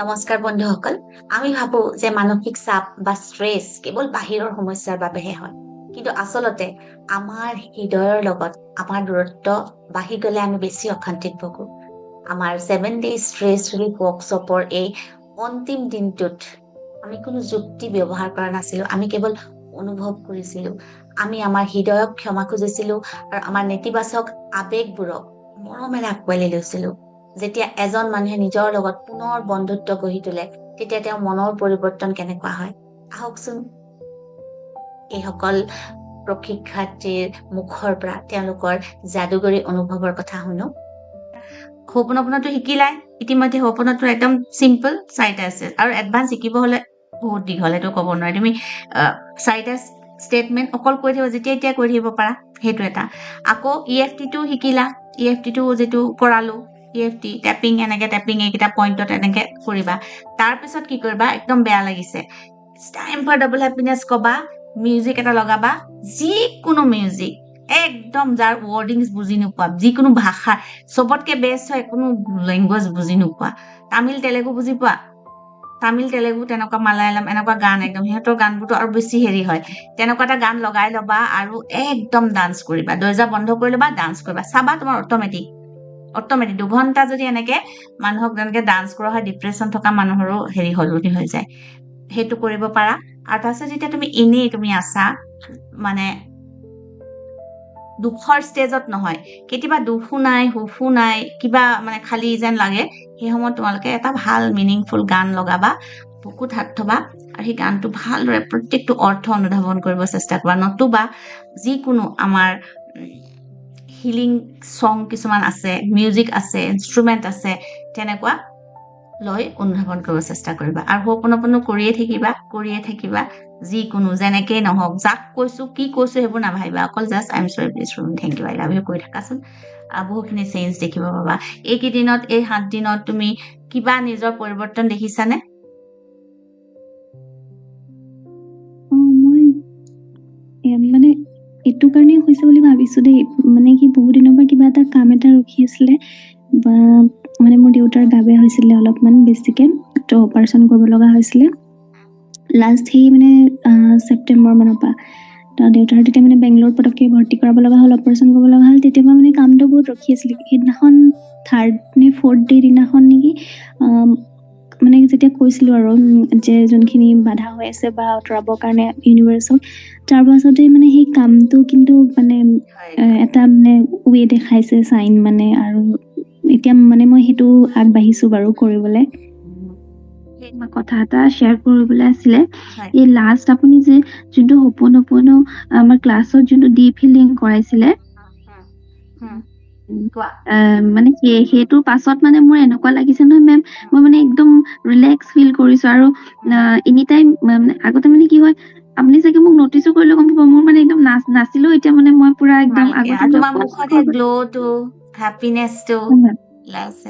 নমস্কাৰ বন্ধুসকল। আমি ভাবো যে মানসিক চাপ বা ষ্ট্ৰেছ কেৱল বাহিৰৰ সমস্যাৰ বাবেহে হয়, কিন্তু আচলতে আমাৰ হৃদয়ৰ লগত আমাৰ দূৰত্ব বাঢ়ি গলে আমি বেছি অশান্তিত ভোগো। আমাৰ 7 ডে ষ্ট্ৰেছ ৰিলিফ ৱৰ্কশ্বপৰ এই অন্তিম দিনটোত আমি কোনো যুক্তি ব্যৱহাৰ কৰা নাছিলো, আমি কেৱল অনুভৱ কৰিছিলো। আমি আমাৰ হৃদয়ক ক্ষমা খুজিছিলো আৰু আমাৰ নেতিবাচক আৱেগবোৰক মৰমেৰে আঁকোৱালি লৈছিলো। যেতিয়া এজন মানুহে নিজৰ লগত পুনৰ বন্ধুত্ব গঢ়ি তোলে, তেতিয়া তেওঁৰ মনৰ পৰিৱৰ্তন কেনেকুৱা হয় আহকচোন এইসকল প্ৰশিক্ষাৰ্থীৰ মুখৰ পৰা তেওঁলোকৰ যাদুগৰী অনুভৱৰ কথা শুনো। হোপনপনটো শিকিলাই ইতিমধ্যে। হোপনটো একদম চিম্পল 4টা আছে, আৰু এডভান্স শিকিব হলে বহুত দীঘল, এইটো ক'ব নোৱাৰি। তুমি 4টা ষ্টেটমেণ্ট অকল কৈ থাকিব, যেতিয়া এতিয়া কৈ থাকিব পাৰা, সেইটো এটা। আকৌ EFT টো শিকিলা, EFT টো যিটো কৰালো, EFT টেপিং, এনেকে টেপিং এইকেইটা পইণ্টত এনেকে কৰিবা। তাৰপিছত কি কৰিবা, একদম বেয়া লাগিছে, টাইম ফৰ ডাবল হেপিনেছ কবা, মিউজিক এটা লগাবা, যিকোনো মিউজিক, একদম যাৰ ৱৰ্ডিংছ বুজি নোপোৱা, যিকোনো ভাষা, চবতকে বেষ্ট হয় কোনো লেংগুৱেজ বুজি নোপোৱা। তামিল তেলেগু বুজি পোৱা? তামিল তেলেগু তেনেকুৱা মালায়ালাম এনেকুৱা গান, একদম সিহঁতৰ গানবোৰতো আৰু বেছি হেৰি হয়। তেনেকুৱা এটা গান লগাই ল'বা আৰু একদম ডান্স কৰিবা, দৰ্জা বন্ধ কৰি ল'বা, ডান্স কৰিবা, চাবা তোমাৰ অট'মেটিক 2 ঘণ্টা যদি এনেকে মানুহক যেনেকে ডান্স কৰা হয়, ডিপ্ৰেশ্যন থকা মানুহৰো হেৰি সলনি হৈ যায়। সেইটো কৰিব পাৰা। আৰু তাৰপিছত যেতিয়া তুমি এনেই তুমি আছা, মানে দুখৰ ষ্টেজত নহয়, কেতিয়াবা দুখো নাই সুখো নাই, কিবা মানে খালী যেন লাগে, সেই সময়ত তোমালোকে এটা ভাল মিনিংফুল গান লগাবা, বুকুত হাত থবা, আৰু সেই গানটো ভালদৰে প্ৰত্যেকটো অৰ্থ অনুধাৱন কৰিব চেষ্টা কৰা। নতুবা যিকোনো আমাৰ হিলিং চং কিছুমান আছে, মিউজিক আছে, ইনষ্ট্ৰুমেণ্ট আছে, তেনেকুৱা লৈ অনুধাৱন কৰিব চেষ্টা কৰিবা। আৰু হোপনপনো কৰিয়ে থাকিবা, যিকোনো যেনেকেই নহওক, যাক কৈছো কি কৈছো সেইবোৰ নাভাবিবা, অকল just I am sorry, please for me, thank you, I love you কৈ থাকাচোন। বহুখিনি চেঞ্জ দেখিব পাবা। এইকেইদিনত, এই 7 দিনত তুমি কিবা নিজৰ পৰিৱৰ্তন দেখিছানে? মই মানে এইটো কাৰণে হৈছে বুলি ভাবিছো দেই, মানে কি বহুত দিনৰ পৰা কিবা এটা কাম এটা ৰখি আছিলে, বা মানে মোৰ দেউতাৰ গা বেয়া হৈছিলে অলপমান বেছিকে, তো অপাৰেশ্যন কৰিব লগা হৈছিলে লাষ্ট সেই মানে ছেপ্টেম্বৰ মানৰ পৰা। তো দেউতাৰ তেতিয়া মানে বেংগলোৰত পটককৈ ভৰ্তি কৰাব লগা হ'ল, অপাৰেশ্যন কৰিব লগা হ'ল। তেতিয়া পৰা মানে কামটো বহুত ৰখি আছিলে। সেইদিনাখন 3rd নে 4th ডে দিনাখন নেকি, মানে যেতিয়া কৈছিলোঁ আৰু যে যোনখিনি বাধা হৈ আছে বা আঁতৰাবৰ কাৰণে ইউনিভাৰ্চক, তাৰ পাছতে মানে সেই কামটো কিন্তু মানে এটা মানে ৱে দেখাইছে, চাইন মানে। আৰু এতিয়া মানে মই সেইটো আগবাঢ়িছোঁ বাৰু কৰিবলৈ। কথা এটা শ্বেয়াৰ কৰিবলৈ আছিলে। এই লাষ্ট আপুনি যে যোনটো হোপনপনো আমাৰ ক্লাছত যোনটো ডিপ হিলিং কৰাইছিলে, মানে সেইটোৰ পাছত মানে মোৰ এনেকুৱা লাগিছে নহয় মেম, মই মানে একদম ৰিলেক্স ফিল কৰিছো। আৰু এনি টাইম আগতে মানে কি হয়, আপুনি চাগে মোক নটিচো কৰিলে গম পাব, মোৰ মানে একদম নাচিলো এতিয়া মানে মই পুৰা একদম আগতে তোমাৰ মুখত গ্ল'টো, হেপিনেছটো ওলাইছে।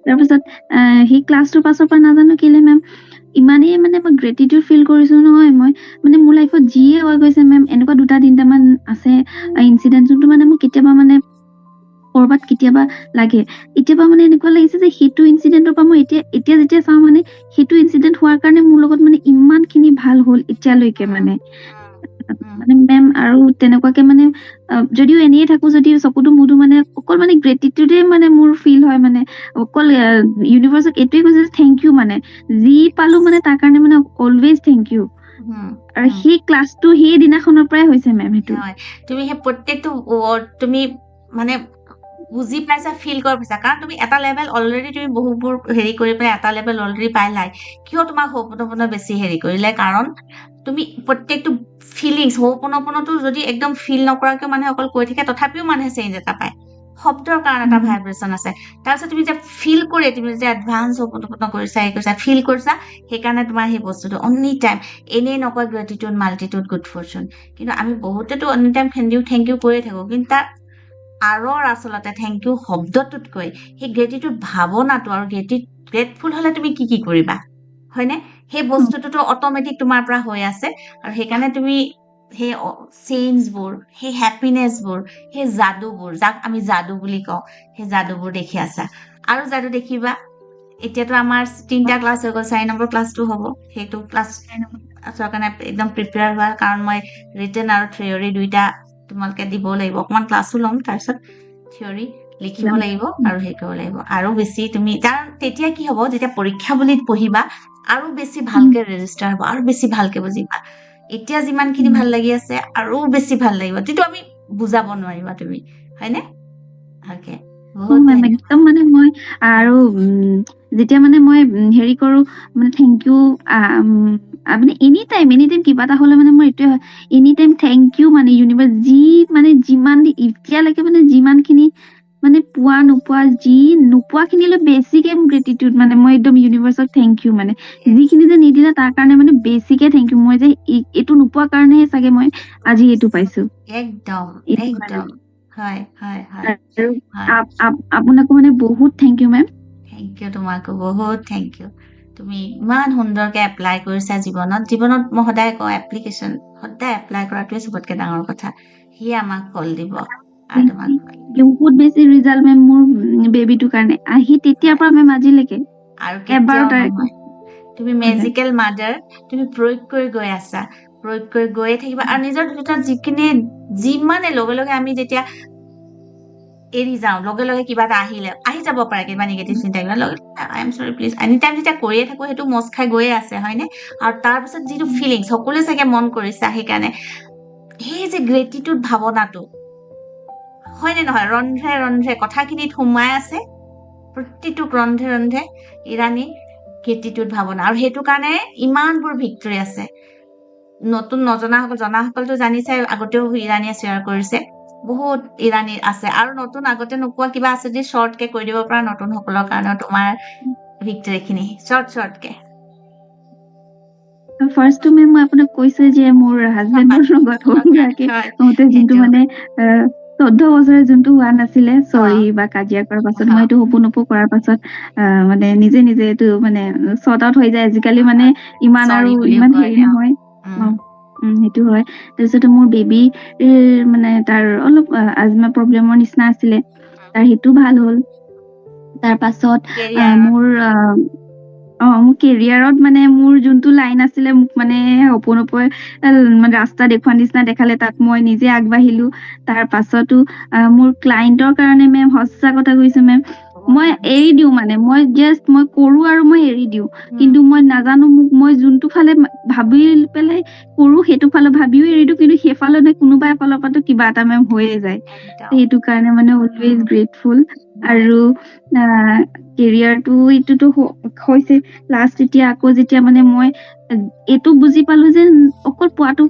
তাৰপিছত সেই ক্লাছটোৰ পাছৰ পৰা নাজানো কেলে মেম ইমানেই মানে মই গ্ৰেটিটিউড ফিল কৰিছো নহয়। মই মানে মোৰ লাইফত যিয়ে হৈ গৈছে মেম, এনেকুৱা 2-3টা মান আছে ইনচিডেণ্ট, যোনটো মানে মোক কেতিয়াবা মানে কৰবাত কেতিয়াবা লাগে। এতিয়াবা মানে এনেকুৱা লাগিছে যে সেইটো ইনচিডেণ্টৰ পৰা মই এতিয়া যেতিয়া চাওঁ, মানে সেইটো ইনচিডেণ্ট হোৱাৰ কাৰণে মোৰ লগত মানে ইমানখিনি ভাল হ'ল এতিয়ালৈকে মানে মেম। আৰু তেনেকুৱাকে মানে যদিও এনেয়ে থাকো, যদি চকুতো মুদো, মানে অকল মানে গ্ৰেটিটিউডে মানে মোৰ ফিল হয়। মানে অকল ইউনিভাৰ্চক এইটোৱে কৈছে যে থেংক ইউ, মানে যি পালো মানে তাৰ কাৰণে মানে অলৱেজ থেংক ইউ। আৰু সেই ক্লাছটো সেই দিনাখনৰ পৰাই হৈছে মেম। সেইটো তুমি সেই প্ৰত্যেকটো ৱৰ্ড তুমি মানে বুজি পাইছা, ফিল কৰিব পাইছা, কাৰণ তুমি এটা লেভেল অলৰেডি তুমি বহুবোৰ হেৰি কৰি পেলাই এটা লেভেল অলৰেডি পাইলাই। কিয় তোমাক হোপনপনো বেছি হেৰি কৰিলে? কাৰণ তুমি প্ৰত্যেকটো ফিলিংছ, হোপনপনোটো যদি একদম ফিল নকৰাকে মানুহে অকল কৈ থাকে, তথাপিও মানুহে চেঞ্জ এটা পায়। শব্দৰ কাৰণে এটা ভাইব্ৰেশ্যন আছে। তাৰপিছত তুমি যে ফিল কৰি, তুমি যে এডভান্স হোপনপনো কৰিছা, ফিল কৰিছা, সেইকাৰণে তোমাৰ সেই বস্তুটো অনলি টাইম এনেই নকয় গ্ৰেটিটিউড মাল্টিটিউড গুড ফৰচুন। কিন্তু আমি বহুতেতো অনলি টাইম থেংক ইউ কৰিয়ে থাকো, কিন্তু তাৰ আঁৰৰ আচলতে থেংক ইউ শব্দটোতকৈ সেই গ্ৰেটিটিউড ভাৱনাটো, আৰু গ্ৰেটফুল হলে তুমি কি কৰিবা, হয়নে? সেই বস্তুটোতো অট'মেটিক তোমাৰ পৰা হৈ আছে। আৰু সেইকাৰণে তুমি সেই চেঞ্জবোৰ, সেই হেপিনেছবোৰ, সেই যাদুবোৰ, যাক আমি যাদু বুলি কওঁ, সেই যাদুবোৰ দেখি আছা। আৰু যাদু দেখিবা, এতিয়াতো আমাৰ 3টা ক্লাছ হৈ গ'ল, 4 নম্বৰ ক্লাছটো হ'ব। সেইটো ক্লাছৰ কাৰণে একদম প্ৰিপেয়াৰ হোৱা, কাৰণ মই ৰিটেন আৰু থিয়ৰী দুইটা তোমালোকে দিব লাগিব। অকমান ক্লাছো ল'ম, তাৰপিছত থিয়ৰী লিখিব লাগিব আৰু হেৰি কৰিব লাগিব। আৰু বেছি তুমি তেতিয়া কি হ'ব, যেতিয়া পৰীক্ষা বুলি পঢ়িবা আৰু বেছি ভালকে ৰেজিষ্টাৰ হ'ব, আৰু বেছি ভালকে বুজিবা। এতিয়া যিমানখিনি ভাল লাগি আছে আৰু বেছি ভাল লাগিব, কিন্তু আমি বুজাব নোৱাৰিবা তুমি, হয়নে? ভালকে বহুত মেম ধন্যবাদ। একদম মানে মই আৰু যেতিয়া মানে মই হেৰি কৰো মানে থেংক ইউ মানে এনি টাইম কিবা এটা হলে মানে মোৰ এইটোৱে হয়, এনি টাইম থেংক ইউ মানে ইউনিভাৰ্চ, যি মানে যিমান এতিয়ালৈকে মানে যিমানখিনি মানে পোৱা নোপোৱা, যি নোপোৱা খিনিলৈ বেছিকে গ্ৰেটিটিউড, মানে মই একদম ইউনিভাৰ্চক থেংক ইউ, মানে যিখিনি যে নিদিলে তাৰ কাৰণে মানে বেছিকে থেংক ইউ। মই যে এইটো নোপোৱা কাৰণেহে চাগে মই আজি এইটো পাইছো। একদম এইটো কাৰণে। একদম হয় হয় হয় আৰু হয়। আপোনাকো মানে বহুত thank you ma'am. Thank you, তোমাকো বহুত থেংক ইউ। তুমি ইমান সুন্দৰকে এপ্লাই কৰিছা জীৱনত মই সদায় কওঁ, এপ্লিকেশ্যন সদায় এপ্লাই কৰাটোৱে চবতকে ডাঙৰ কথা। সিয়ে আমাক ফল দিব আৰু তোমাক বহুত বেছি ৰিজাল্ট মেম মোৰ বেবীটোৰ কাৰণে আহি তেতিয়াৰ পৰা মেম আজিলৈকে আৰু এবাৰো কেতিয়াও তাই নহয়। তুমি মেজিকেল মাদাৰ, তুমি প্ৰয়োগ কৰি গৈ আছা, প্ৰয়োগ কৰি গৈয়ে থাকিবা। আৰু নিজৰ ভিতৰত যিমানে লগে লগে আমি যেতিয়া এৰি যাওঁ, লগে লগে কিবা এটা আহি যাব পাৰে, কিবা নিগেটিভ চিন্তা, কিবা লগে আই am sorry please, any time যেতিয়া কৰিয়ে থাকো, সেইটো মচ খাই গৈয়ে আছে, হয়নে? আৰু তাৰপিছত যিটো ফিলিং, সকলোৱে চাগে মন কৰিছা, সেইকাৰণে সেই যে গ্ৰেটিটিউড ভাৱনাটো, হয়নে নহয়, ৰন্ধে ৰন্ধে কথাখিনিত সোমাই আছে, প্ৰতিটো ৰন্ধে ৰন্ধে ইৰাণী গ্ৰেটিটিউড ভাৱনা। আৰু সেইটো কাৰণে ইমানবোৰ ভিক্টৰী আছে। নতুন জনাসকলতো জানিছাই, আগতেও ইৰাণীয়ে শ্বেয়াৰ কৰিছে, বহুত ইৰাণী আছে। আৰু নতুন আগতে নোপোৱা কিবা আছে যদি শ্বৰ্টকে কৈ দিব পৰা নতুন সকলৰ কাৰণে তোমাৰ ভিক্টৰী খিনি, শ্বৰ্টকে। ফাৰ্ষ্টটো মেম মই আপোনাক কৈছো যে মোৰ হাজবেণ্ডৰ লগত সৰুৰাকে হওঁতে যোনটো মানে 14 বছৰে যোনটো হোৱা নাছিলে, চৰি বা কাজিয়া কৰাৰ পাছত মই এইটো হপু কৰাৰ পাছত মানে নিজে এইটো মানে চৰ্ট আউট হৈ যায় আজিকালি, মানে ইমান আৰু ইমান হেৰি নহয়। সেইটো হয়। তাৰপিছতে মোৰ বেবী মানে তাৰ অলপ আজমা প্ৰব্লেমৰ নিচিনা আছিলে, তাৰ সেইটো ভাল হ'ল। তাৰ পাছত মোৰ মোৰ কেৰিয়াৰত মানে মোৰ যোনটো লাইন আছিলে, মোক মানে সপোনপৈ ৰাস্তা দেখুওৱা নিচিনা দেখালে, তাত মই নিজে আগবাঢ়িলো। তাৰ পাছতো মোৰ ক্লাইণ্টৰ কাৰণে মেম সঁচা কথা কৈছো মেম, মই এৰি দিওঁ, মানে মই কৰো আৰু মই এৰি দিওঁ। কিন্তু মই নাজানো, মই যোনটো ফালে ভাবি পেলাই কৰো, সেইটো ফালে ভাবিও এৰি দিওঁ, কিন্তু সেইফালে কোনোবা এফালৰ পৰাতো কিবা এটা মেম হৈয়ে যায়। সেইটো কাৰণে মানে অলৱেজ গ্ৰেটফুল। আৰু কেৰিয়াৰটো এইটোতো হৈছে লাষ্ট। এতিয়া আকৌ যেতিয়া মানে মই এইটো বুজি পালো যে অকল পোৱাটো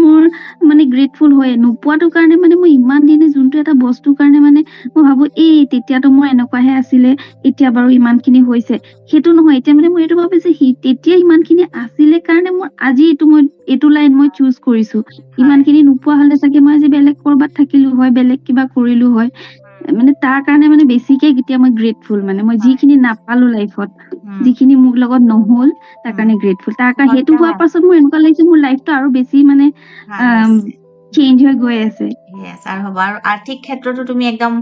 মোৰ মানে গ্ৰেটফুল হয়, নোপোৱাটো কাৰণে মানে মই ইমান দিনে যোনটো এটা বস্তুৰ কাৰণে মানে মই ভাবো তেতিয়াতো মোৰ এনেকুৱাহে আছিলে, এতিয়া বাৰু ইমান খিনি হৈছে, সেইটো নহয়। এতিয়া মানে মই এইটো ভাবো যে তেতিয়া ইমান খিনি আছিলে কাৰণে মোৰ আজি এইটো লাইন মই চুজ কৰিছো। ইমান খিনি নোপোৱা হলে চাগে মই আজি বেলেগ কৰবাত থাকিলো হয়, বেলেগ কিবা কৰিলো হয়। মানে তাৰ কাৰণে মানে বেছিকে এতিয়া মই গ্ৰেটফুল, মানে মই যিখিনি নাপালো লাইফত, যিখিনি মোৰ লগত নহল, তাৰ কাৰণে গ্ৰেটফুল। তাৰ কাৰণে সেইটো হোৱাৰ পাছত মোৰ এনেকুৱা লাগিছে মোৰ লাইফটো আৰু বেছি মানে চেঞ্জ হৈ গৈ আছে। আৰু হ'ব, আৰু আৰ্থিক ক্ষেত্ৰতো তুমি একদম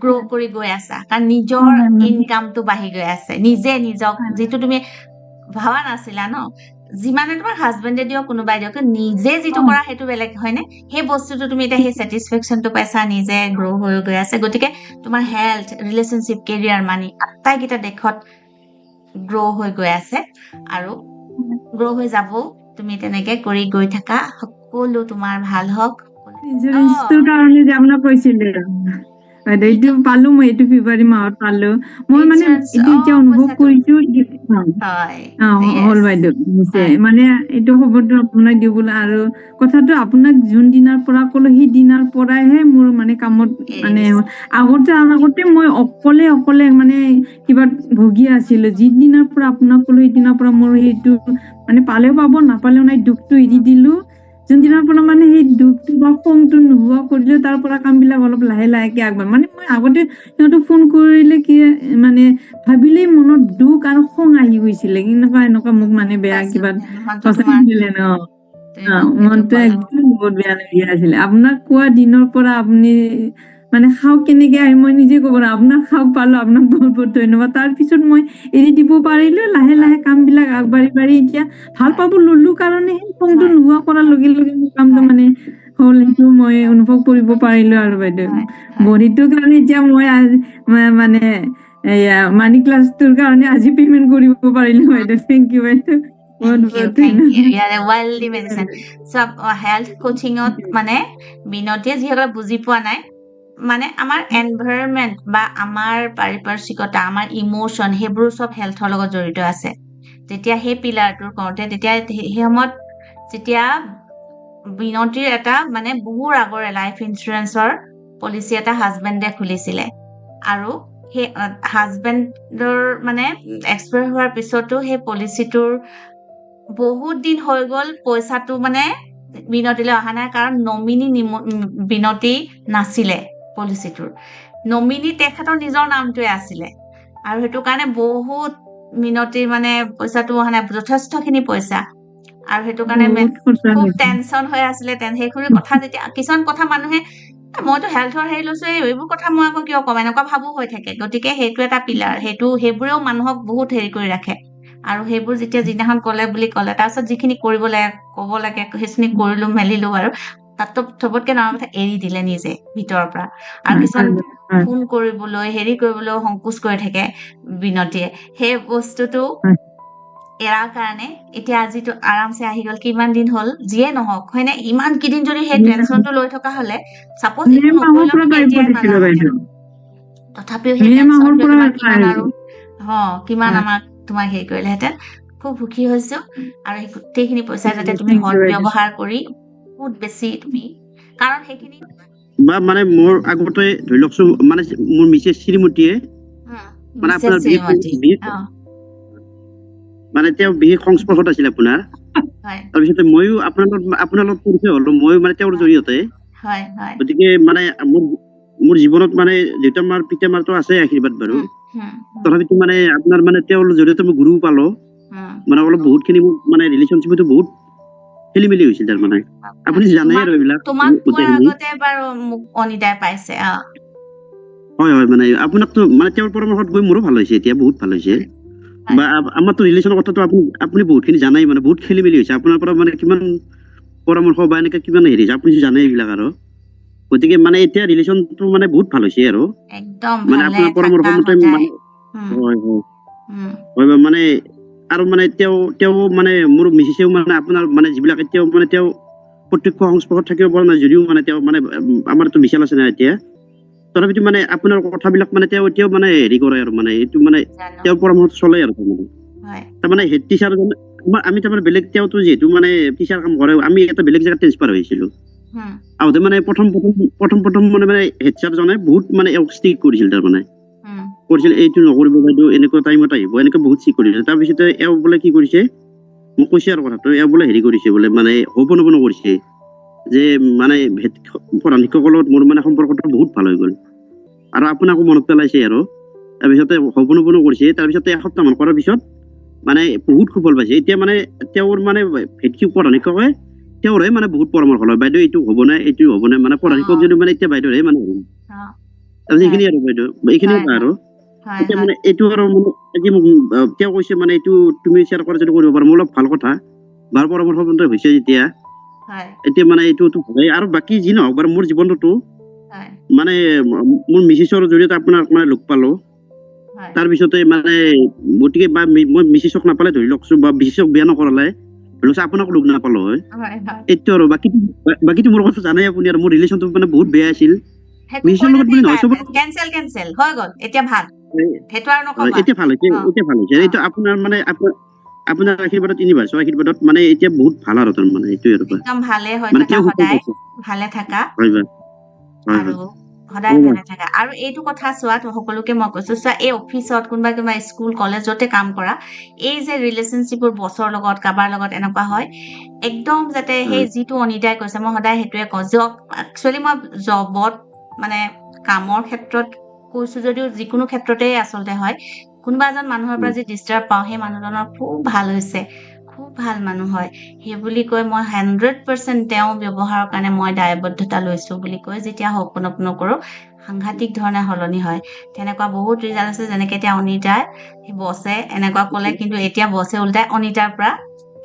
গ্ৰ' কৰি গৈ আছা, কাৰণ নিজৰ ইনকামটো বাঢ়ি গৈ আছে, নিজক যিটো তুমি ভাবা নাছিলা ন, যিমানে তোমাৰ হাজবেণ্ডে দিয়ক কোনোবাই দিয়ক, নিজে যিটো কৰা সেইটো বেলেগ, হয়নে? সেই বস্তুটো তুমি এতিয়া সেই ছেটিছফেকশ্যনটো পাইছা, নিজে গ্ৰ' হৈ গৈ আছে। গতিকে তোমাৰ হেল্থ, ৰিলেশ্যনশ্বিপ, কেৰিয়াৰ, মানি আটাইকেইটা দেশত গ্ৰ' হৈ গৈ আছে, আৰু গ্ৰ' হৈ যাব। তুমি তেনেকে কৰি গৈ থাকা, সকলো তোমাৰ ভাল হওক। ইঞ্চুৰেঞ্চটোৰ কাৰণে যে আপোনাক কৈছিলে এইটো পালো, মই এইটো ফেব্ৰুৱাৰী মাহত পালো। মই মানে এইটো এতিয়া অনুভৱ কৰিছো, হ'ল বাইদেউ মানে এইটো খবৰটো আপোনাক দিওঁ বোলা। আৰু কথাটো আপোনাক যোন দিনাৰ পৰা কলো, সেই দিনাৰ পৰাইহে মোৰ মানে কামত মানে আগতে মই অকলে মানে কিবা ভুগি আছিলো। যিদিনাৰ পৰা আপোনাক কলো, সেইদিনাৰ পৰা মোৰ সেইটো মানে পালেও পাব, নাপালেও নাই, দুখটো এৰি দিলো। যোনদিনাৰ পৰা মানে সেই দুখটো বা খংটো নোহোৱা কৰিলে, তাৰ পৰা কাম বিলাক অলপ লাহে লাহেকে আগবাঢ়। মানে মই আগতে সিহঁতক ফোন কৰিলে কি মানে ভাবিলেই মনত দুখ আৰু খং আহি গৈছিলে, এনেকুৱা মোক মানে বেয়া কিবা ফচাই দিলে ন। মনটো একদম বহুত বেয়া লাগি আছিলে। আপোনাক কোৱা দিনৰ পৰা আপুনি মানে খাওক কেনেকে আহি মই নিজে ক'ব নোৱাৰো আপোনাক খাওক পালো আপোনাক বহুত বহুত ধন্যবাদ তাৰ পিছত মই এৰি দিব পাৰিলো লাহে লাহে কামবিলাক আগবাঢ়ি এতিয়া ভাল পাব ললো কাৰণে সেই খংটো নোহোৱা কৰাৰ লগে লগে মোৰ কামটো মানে হ'ল সেইটো মই অনুভৱ কৰিব পাৰিলো আৰু বাইদেউ বডিটোৰ কাৰণে এতিয়া মই মানে এয়া মানি ক্লাছটোৰ কাৰণে আজি পেমেন্ট কৰিব পাৰিলো বাইদেউ থেংক ইউ বাইদেউ বহুত বহুত Thank you. ধন্যবাদ You are a wildly medicine. So, health coaching মানে বিনতিয়ে যিসকলে বুজি পোৱা নাই মানে আমাৰ এনভাইৰনমেন্ট বা আমাৰ পাৰিপাৰ্শ্বিকতা আমাৰ ইমোচন সেইবোৰ চব হেল্থৰ লগত জড়িত আছে যেতিয়া সেই পিলাৰটোৰ কৰোঁতে তেতিয়া সেই সময়ত যেতিয়া বিনতিৰ এটা মানে বহুৰ আগৰে লাইফ ইঞ্চুৰেঞ্চৰ পলিচি এটা হাজবেণ্ডে খুলিছিলে আৰু সেই হাজবেণ্ডৰ মানে এক্সপায়াৰ হোৱাৰ পিছতো সেই পলিচিটোৰ বহুত দিন হৈ গ'ল পইচাটো মানে বিনতিলৈ অহা নাই কাৰণ নমিনী বিনতি নাছিলে পলিচিটোৰ নমিনী তেখেতৰ নিজৰ নামটোৱে আছিলে আৰু সেইটো কাৰণে বহুত মিনতিৰ মানে পইচাটো অহা নাই যথেষ্টখিনি পইচা আৰু সেইটো কাৰণে খুব টেনচন হৈ আছিলে সেইখিনি কথা যেতিয়া কিছুমান কথা মানুহে মইতো হেল্থৰ হেৰি লৈছো এইবোৰ কথা মই আকৌ কিয় ক'ম এনেকুৱা ভাবো হৈ থাকে গতিকে সেইটো এটা পিলাৰ সেইবোৰেও মানুহক বহুত হেৰি কৰি ৰাখে আৰু সেইবোৰ যেতিয়া যিদিনাখন ক'লে বুলি ক'লে তাৰপিছত যিখিনি কৰিব লাগে ক'ব লাগে সেইখিনি কৰিলো মেলিলো আৰু তাত চবতকে ডাঙৰ কথা এৰি দিলে নিজে ভিতৰৰ পৰা আৰু কিছুমান ফোন কৰিবলৈ হেৰি কৰিবলৈ সংকোচ কৰি থাকে বিনতিয়ে সেই বস্তুটো এৰাৰ কাৰণে এতিয়া আজিতো আৰামছে আহি গ'ল কিমান দিন হ'ল যিয়ে নহওক হয়নে ইমান কেইদিন যদি সেই টেনচনটো লৈ থকা হ'লে চাপ'জ একো নকৰিলেও এতিয়াই নাজা তথাপিও সেই টেনচনটো তোমাৰ কিমান আৰু কিমান আমাক তোমাক হেৰি কৰিলেহেঁতেন খুব সুখী হৈছো আৰু এই গোটেইখিনি পইচা যাতে তুমি সৎ ব্যৱহাৰ কৰি বহুত বেছি তুমি কাৰণ সেইখিনি বা মানে মোৰ আগতে ধৰি লওকচোন মানে মোৰ মিছেছ শ্ৰীমতীয়ে মানে আপোনাৰ মানে তেওঁ বিশেষ সংস্পৰ্শত আছিল আপোনাৰ তাৰপিছতে ময়ো আপোনাৰ লগত পৰিচয় হলো মই মানে তেওঁৰ জৰিয়তে গতিকে মানে মোৰ জীৱনত মানে দেউতা মাৰ পিতা মাৰতো আছে আশীৰ্বাদ বাৰু তথাপিতো মানে আপোনাৰ মানে তেওঁৰ জৰিয়তে মই গুৰু পালো মানে অলপ বহুতখিনি মানে ৰিলেশ্যনশ্বিপতো বহুত খেলি মেলি হৈছিল তাৰ মানে আপুনি জানে আৰু এইবিলাক হয় হয় মানে আপোনাকতো মানে তেওঁৰ পৰামৰ্শত গৈ মোৰো ভাল হৈছে এতিয়া বহুত ভাল হৈছে বা আমাৰতো ৰিলেশ্যনৰ কথাটো আপুনি বহুতখিনি জানাই মানে বহুত খেলি মেলি হৈছে আপোনাৰ পৰা মানে কিমান পৰামৰ্শ বা এনেকে কিমান হেৰি আপুনি জানে এইবিলাক আৰু গতিকে মানে এতিয়া ৰিলেশ্যনটো মানে বহুত ভাল হৈছে আৰু মানে আপোনাৰ পৰামৰ্শ মতে মানে হয় হয় মানে আৰু মানে তেওঁ মানে মোৰ মিছেছেও মানে আপোনাৰ মানে যিবিলাক এতিয়াও মানে তেওঁ প্ৰত্যক্ষ সংস্পৰ্শত থাকিব পৰা নাই যদিও মানে তেওঁ মানে আমাৰতো বিশাল আছে না এতিয়া তথাপিতো মানে আপোনাৰ কথাবিলাক মানে তেওঁ এতিয়াও মানে হেৰি কৰে আৰু মানে এইটো মানে তেওঁৰ পৰামৰ্শ চলে আৰু তাৰমানে হেড টিচাৰ আমি তাৰমানে বেলেগ তেওঁতো যিহেতু মানে টিচাৰ কাম কৰে আমি এটা বেলেগ জেগাত ট্ৰেন্সফাৰ হৈছিলো আহোঁতে মানে প্ৰথম মানে হেড ছাৰজনে বহুত মানে ষ্ট্ৰিক্ট কৰিছিল তাৰমানে কৰিছিল এইটো নকৰিব বাইদেউ এনেকুৱা টাইমত আহিব এনেকে বহুত ষ্ট্ৰিক্ট কৰিছিল তাৰপিছতে এওঁ বোলে কি কৰিছে মোক কৈছে আৰু কথাটো এওঁ বোলে হেৰি কৰিছে বোলে মানে সপন কৰিছে যে মানে প্ৰধান শিক্ষকৰ লগত মোৰ মানে সম্পৰ্কটো বহুত ভাল হৈ গ'ল আৰু আপোনাকো মনত পেলাইছে আৰু তাৰপিছতে সপন কৰিছে তাৰপিছতে এসপ্তাহ মান কৰাৰ পিছত মানে বহুত সুফল পাইছে এতিয়া মানে তেওঁৰ মানে প্ৰধান শিক্ষকে তেওঁৰহে মানে বহুত পৰামৰ্শ লয় বাইদেউ এইটো হ'বনে এইটো হ'বনে মানে প্ৰধান শিক্ষক যদি মানে এতিয়া বাইদেউহে মানে তাৰপিছত এইখিনি আৰু বাইদেউ এইখিনি আৰু এতিয়া মানে এইটো আৰু মানে আজি মোক তেওঁ কৈছে মানে এইটো তুমি শ্বেয়াৰ কৰা যদি কৰিব পাৰা মোৰ অলপ ভাল কথা ভাল পৰামৰ্শ হৈছে যেতিয়া এতিয়া মানে এইটোতো ভালেই আৰু বাকী যি নহওক বাৰু মোৰ জীৱনটোতো মানে মোৰ মিছেছৰ জৰিয়তে আপোনাক মানে লগ পালো তাৰপিছতে মানে গতিকে বা মই মিছেছক নাপালে ধৰি লওকচোন বা মিছেছক বিয়া নকৰালে ধৰি লওকচোন আপোনাক লগ নাপালো হয় এইটো আৰু বাকীটো মোৰ কথা জানে আপুনি আৰু মোৰ ৰিলেশ্যনটো মানে বহুত বেয়া আছিল মিছেছৰ লগত বুলি নহয় চব এতিয়া ভাল হৈছে এইটো আপোনাৰ মানে আপোনাৰ আশীৰ্বাদত ইউনিভাৰ্ছৰ আশীৰ্বাদত মানে এতিয়া বহুত ভাল আৰু তাৰমানে এইটোৱে আৰু মানে তেওঁ ভালে থাকা আৰু সদায় ভালে থাকা আৰু এইটো কথা চোৱা সকলোকে মই কৈছো চোৱা এই অফিচত কোনোবা স্কুল কলেজতে কাম কৰা এই যে ৰিলেশ্যনশ্বিপৰ বছৰ লগত কাৰোবাৰ লগত এনেকুৱা হয় একদম যাতে সেই যিটো অনিতাই কৈছে মই সদায় সেইটোৱে কওঁ একচুৱেলি মই জবত মানে কামৰ ক্ষেত্ৰত কৈছো যদিও যিকোনো ক্ষেত্ৰতে আচলতে হয় কোনোবা এজন মানুহৰ পৰা যি ডিষ্টাৰ্ব পাওঁ সেই মানুহজনৰ খুব ভাল হৈছে খুব ভাল মানুহ হয় সেই বুলি কৈ মই 100% তেওঁ ব্যৱহাৰৰ কাৰণে মই দায়বদ্ধতা লৈছো বুলি কৈ যেতিয়া সপন কৰো সাংঘাতিক ধৰণে সলনি হয়। তেনেকুৱা বহুত ৰিজাল্ট আছে, যেনেকে এতিয়া অনিতাৰ বছে এনেকুৱা ক'লে, কিন্তু এতিয়া বছে উল্টাই অনিতাৰ পৰা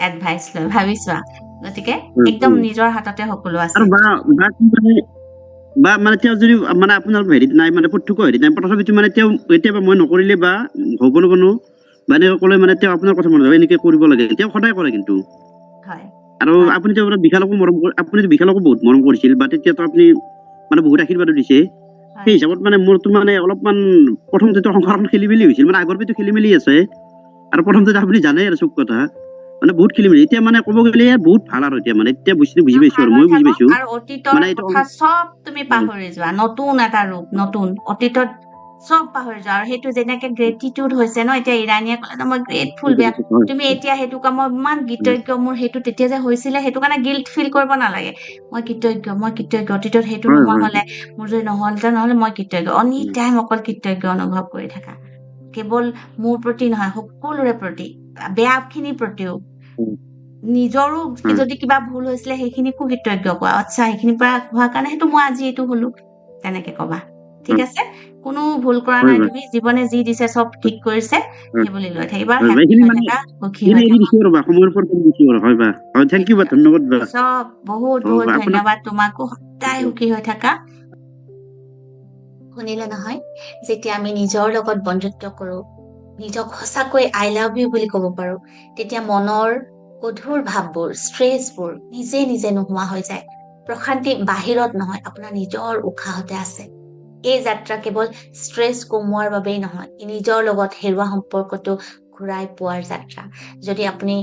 এডভাইচ লয়, ভাবি চোৱা। গতিকে একদম নিজৰ হাততে সকলো আছে। আৰু বা মানে তেওঁ যদি মানে আপোনাৰ হেৰিত নাই, মানে প্ৰত্যক্ষ হেৰিত নাই, তথাপিতো মানে তেওঁ কেতিয়াবা মই নকৰিলে বা হ'ব নকনো বা এনেকৈ ক'লে মানে তেওঁ আপোনাৰ কথা মনত হয়, এনেকে কৰিব লাগে, তেওঁ সদায় কৰে কিন্তু। হয় আৰু আপুনি তেওঁৰ বিশালকো আপুনি বিশালকো বহুত মৰম কৰিছিল, বা তেতিয়াতো আপুনি মানে বহুত আশীৰ্বাদো দিছে। সেই হিচাপত মানে মোৰতো মানে অলপমান প্ৰথমতে সংসাৰখন খেলি মেলি হৈছিল, মানে আগৰ পৰাতো খেলি মেলি আছে, আৰু প্ৰথমতে আপুনি জানে আৰু চব কথা মানে বহুত খেলি মেলি। এতিয়া মানে ক'ব গ'লে বহুত ভাল, আৰু এতিয়া মানে এতিয়া বস্তুটো বুজি পাইছো, আৰু মই বুজি পাইছো আৰু অতীতৰ মানে এইটো কথা চব তুমি পাহৰি যোৱা, নতুন এটা ৰূপ, নতুন অতীতত চব পাহৰি যোৱা। আৰু সেইটো যেনেকে গ্ৰেটিটিউড হৈছে ন, এতিয়া ইৰাণীয়ে ক'লে ন মই গ্ৰেটফুল, বেয়া তুমি এতিয়া সেইটো কাম মই ইমান কৃতজ্ঞ, মোৰ সেইটো তেতিয়া যে হৈছিলে, সেইটো কাৰণে গিল্ট ফিল কৰিব নালাগে। মই কৃতজ্ঞ, মই কৃতজ্ঞ, অতীতত সেইটো হয়, নোহোৱা হয়। হলে, মোৰ যদি নহ'লে মই কৃতজ্ঞ, এনি টাইম অকল কৃতজ্ঞ অনুভৱ কৰি থাকা। কেৱল মোৰ প্ৰতি নহয়, সকলোৰে প্ৰতি, বেয়া খিনিৰ প্ৰতিও। নিজৰো যদি কিবা ভুল হৈছিলে সেইখিনিকো কৃতজ্ঞ কোৱা, আচ্ছা সেইখিনিৰ পৰা হোৱাৰ কাৰণে সেইটো মই আজি এইটো হলো, তেনেকে কবা। ঠিক আছে, কোনো ভুল কৰা নাই তুমি, জীৱনে যি দিছে চব ঠিক কৰিছে, সেই বুলি লৈ থাকিবা, হেপ্পী হৈ থাকা, সুখী হৈ থাকা। চব বহুত বহুত ধন্যবাদ, তোমাকো সদায় সুখী হৈ থাকা। শুনিলে নহয়, যেতিয়া আমি নিজৰ লগত বন্ধুত্ব কৰো, নিজক সঁচাকৈ আই লাভ ইউ বুলি ক'ব পাৰো, তেতিয়া মনৰ গধুৰ ভাৱবোৰ, ষ্ট্ৰেছবোৰ নিজে নিজে নোহোৱা হৈ যায়। প্ৰশান্তি বাহিৰত নহয়, আপোনাৰ নিজৰ উশাহতে আছে। এই যাত্ৰা কেৱল ষ্ট্ৰেছ কমোৱাৰ বাবেই নহয়, নিজৰ লগত হেৰুৱা সম্পৰ্কটো ঘূৰাই পোৱাৰ যাত্ৰা। যদি আপুনি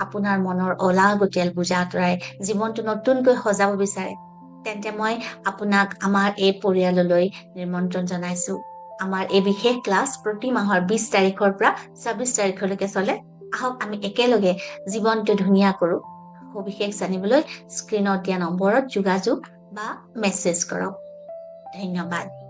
আপোনাৰ মনৰ অলাগতিয়াল বোজা আঁতৰাই জীৱনটো নতুনকৈ সজাব বিচাৰে, তেন্তে মই আপোনাক আমাৰ এই পৰিয়াললৈ নিমন্ত্ৰণ জনাইছো। আমাৰ এই বিশেষ ক্লাছ প্ৰতি মাহৰ 20 তাৰিখৰ পৰা 26 তাৰিখলৈকে চলে। আহক আমি একেলগে জীৱনটো ধুনীয়া কৰো। সবিশেষ জানিবলৈ স্ক্ৰীনত দিয়া নম্বৰত যোগাযোগ বা মেছেজ কৰক। ধন্যবাদ।